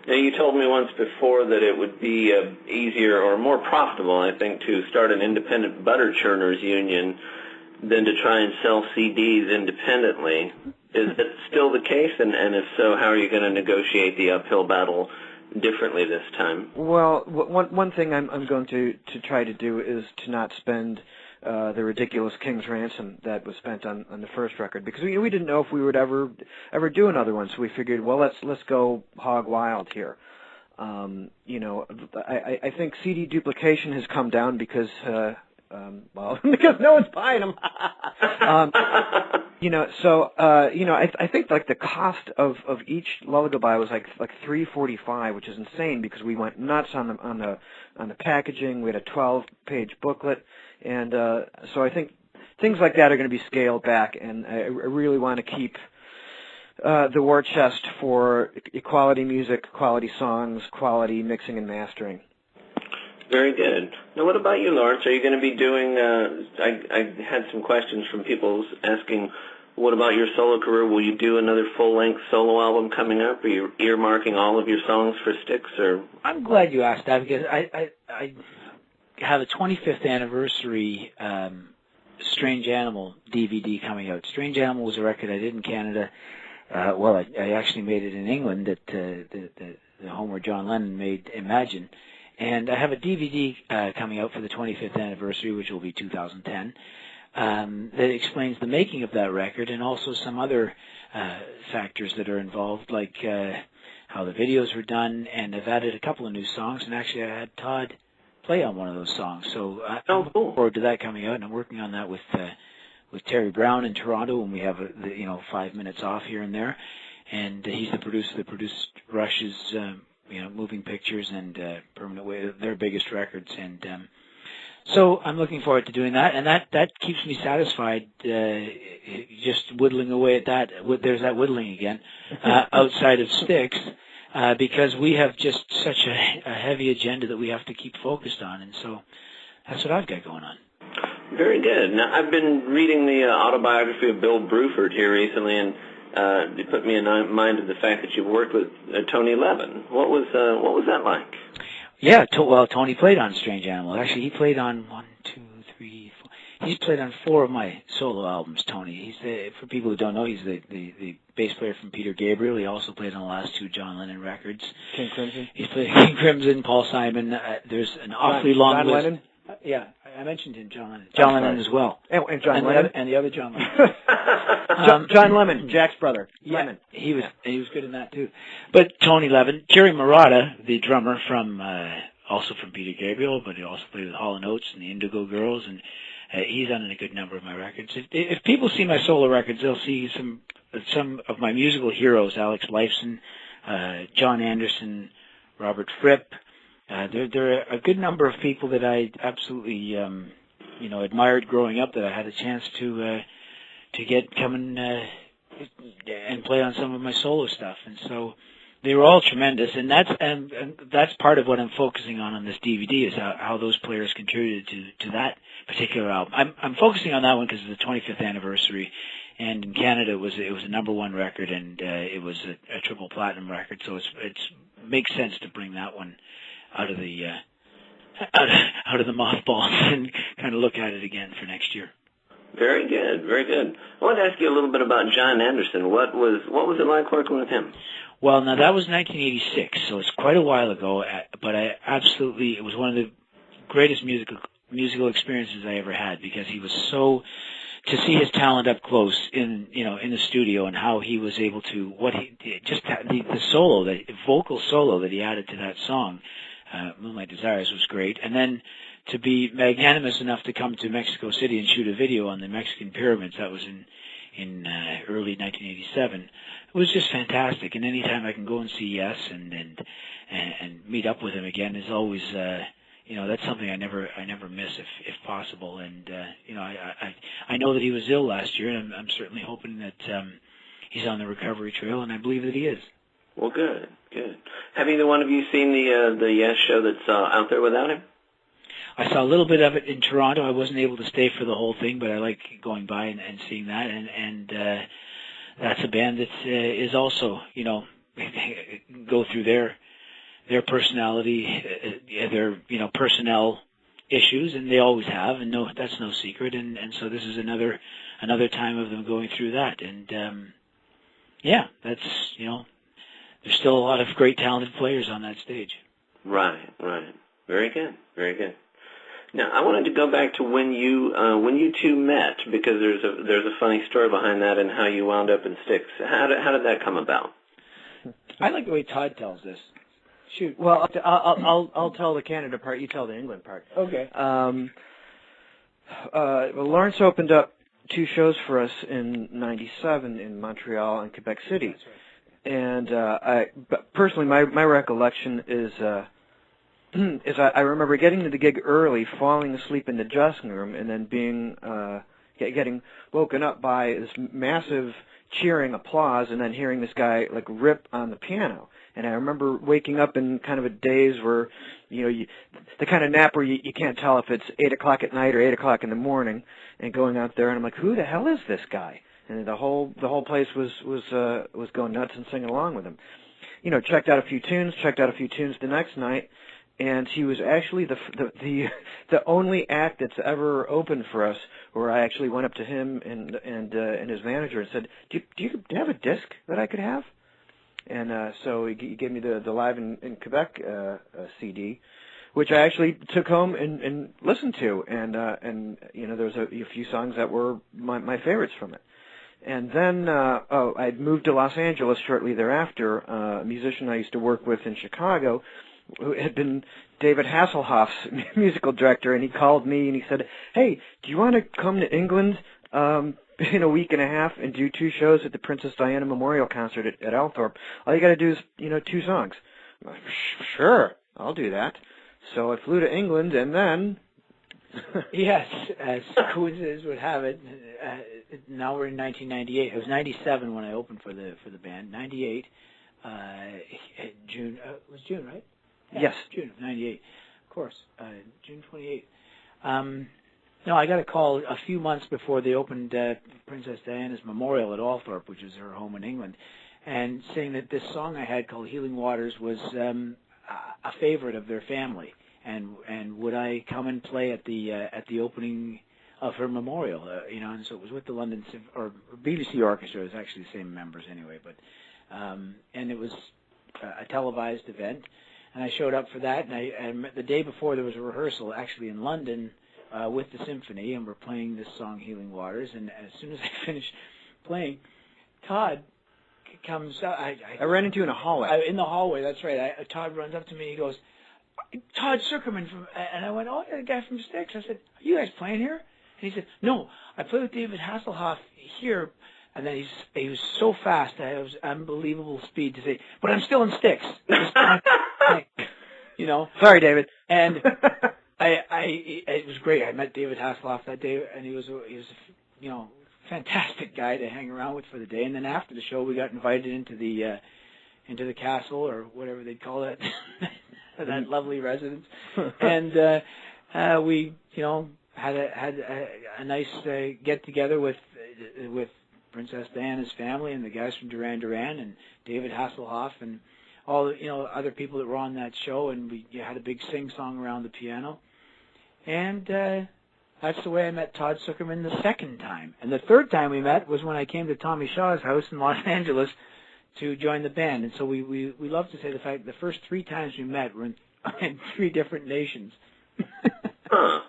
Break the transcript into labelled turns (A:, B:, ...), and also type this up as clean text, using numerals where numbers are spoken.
A: Now, you told me once before that it would be easier or more profitable, I think, to start an independent butter churners union than to try and sell CDs independently. Is that still the case? And if so, how are you going to negotiate the uphill battle differently this time?
B: Well, one thing I'm going to try to do is to not spend the ridiculous King's Ransom that was spent on the first record, because we didn't know if we would ever do another one. So we figured, well, let's go hog wild here. I think CD duplication has come down because because no one's buying them. I think like the cost of each lullaby was like $3.45, which is insane because we went nuts on the packaging. We had a 12-page booklet, and so I think things like that are going to be scaled back. And I really want to keep the war chest for quality music, quality songs, quality mixing and mastering.
A: Very good. Now, what about you, Lawrence? Are you going to be doing, I had some questions from people asking, what about your solo career? Will you do another full-length solo album coming up? Are you earmarking all of your songs for Styx? Or?
C: I'm glad you asked that, because I have a 25th anniversary Strange Animal DVD coming out. Strange Animal was a record I did in Canada. I actually made it in England at the home where John Lennon made Imagine. And I have a DVD coming out for the 25th anniversary, which will be 2010, that explains the making of that record and also some other factors that are involved, like how the videos were done. And I've added a couple of new songs, and actually I had Todd play on one of those songs. So I'm looking forward to that coming out, and I'm working on that with Terry Brown in Toronto, and we have 5 minutes off here and there. And he's the producer that produced Rush's Moving Pictures and Permanent Way, their biggest records. And so I'm looking forward to doing that, and that keeps me satisfied, just whittling away at that. There's that whittling again, outside of Styx, because we have just such a heavy agenda that we have to keep focused on, and so that's what I've got going on.
A: Very good. Now, I've been reading the autobiography of Bill Bruford here recently, and it put me in mind of the fact that you worked with Tony Levin. What was that like?
C: Yeah, Tony played on Strange Animal. Actually, he played on 1, 2, 3, 4. He's played on 4 of my solo albums. Tony. He's for people who don't know, he's the bass player from Peter Gabriel. He also played on the last 2 John Lennon records.
B: King Crimson.
C: He's played King Crimson, Paul Simon. There's an awfully long
B: John
C: list.
B: Lennon?
C: Yeah, I mentioned him, John Lennon. John Lennon as well.
B: And John Lennon?
C: And the other John Lennon.
B: John Lemon, Jack's brother.
C: Yeah,
B: Lemon.
C: he was good in that too. But Tony Levin, Jerry Marotta, the drummer from also from Peter Gabriel, but he also played with Hall & Oates and the Indigo Girls, and he's on a good number of my records. If people see my solo records, they'll see some of my musical heroes: Alex Lifeson, John Anderson, Robert Fripp. There are a good number of people that I absolutely admired growing up that I had a chance to get come and play on some of my solo stuff, and so they were all tremendous. And that's part of what I'm focusing on this DVD is how those players contributed to that particular album. I'm focusing on that one because it's the 25th anniversary, and in Canada it was a #1 record, and it was a triple platinum record, so it makes sense to bring that one out of the mothballs and kind of look at it again for next year.
A: Very good, very good. I want to ask you a little bit about John Anderson. What was it like working with him?
C: Well, now that was 1986, so it's quite a while ago. But it was one of the greatest musical experiences I ever had, because he was to see his talent up close in the studio, and how he was able to the solo, the vocal solo that he added to that song. Moonlight Desires was great. And then to be magnanimous enough to come to Mexico City and shoot a video on the Mexican pyramids, that was in early 1987. It was just fantastic. And anytime I can go and see Yes and meet up with him again is always that's something I never miss if possible. And I know that he was ill last year, and I'm certainly hoping that he's on the recovery trail, and I believe that he is.
A: Well, good. Have either one of you seen the Yes show that's out there without him?
C: I saw a little bit of it in Toronto. I wasn't able to stay for the whole thing, but I like going by and seeing that. And that's a band that is also, go through their their personality, their personnel issues, and they always have, and that's no secret. And so this is another time of them going through that. And that's there's still a lot of great talented players on that stage.
A: Right. Very good. Now, I wanted to go back to when you two met, because there's a funny story behind that and how you wound up in Styx. How did that come about?
C: I like the way Todd tells this. Shoot.
B: Well, I'll tell the Canada part. You tell the England part.
C: Okay.
B: Lawrence opened up 2 shows for us in '97 in Montreal and Quebec City. Right. And personally, my recollection is I remember getting to the gig early, falling asleep in the dressing room, and then getting woken up by this massive cheering applause, and then hearing this guy like rip on the piano. And I remember waking up in kind of a daze where, the kind of nap where you can't tell if it's 8 o'clock at night or 8 o'clock in the morning, and going out there, and I'm like, who the hell is this guy? And the whole place was going nuts and singing along with him. Checked out a few tunes the next night, and he was actually the only act that's ever opened for us where I actually went up to him and his manager and said, do you have a disc that I could have? And so he gave me the Live in Quebec CD, which I actually took home and listened to, and there was a few songs that were my favorites from it. And then I'd moved to Los Angeles shortly thereafter. A musician I used to work with in Chicago, who had been David Hasselhoff's musical director, and he called me and he said, "Hey, do you want to come to England in a week and a half and do 2 shows at the Princess Diana Memorial Concert at Althorp? All you got to do is 2 songs." I'm like, "Sure, I'll do that." So I flew to England, and then
C: yes, as coincidence would have it, now we're in 1998. It was 97 when I opened for the band. 98, June. It was June, right? Yeah,
B: yes,
C: June of 98. Of course, June 28th. No, I got a call a few months before they opened Princess Diana's Memorial at Althorp, which is her home in England, and saying that this song I had called Healing Waters was a favorite of their family, and would I come and play at the opening of her memorial, and so it was with the London or BBC Orchestra. It was actually the same members anyway, but and it was a televised event, and I showed up for that, and the day before there was a rehearsal actually in London with the symphony, and we're playing this song Healing Waters, and as soon as I finished playing, Todd comes out.
B: I ran into you in a hallway.
C: In the hallway, that's right. Todd runs up to me. He goes, "Todd Sucherman from," and I went, "Oh, yeah, the guy from Styx." I said, "Are you guys playing here?" And he said, "No, I play with David Hasselhoff here." And then he was so fast, it was unbelievable speed to say, "But I'm still in Styx."
B: Sorry, David.
C: And it was great. I met David Hasselhoff that day, and he was fantastic guy to hang around with for the day. And then after the show, we got invited into the castle, or whatever they'd call it, that lovely residence. And we had a nice get together with Princess Diana's family and the guys from Duran Duran and David Hasselhoff and all other people that were on that show, and we had a big sing song around the piano. And that's the way I met Todd Sucherman the second time. And the third time we met was when I came to Tommy Shaw's house in Los Angeles to join the band. And so we love to say the fact the first 3 times we met were in 3 different nations.
A: Huh.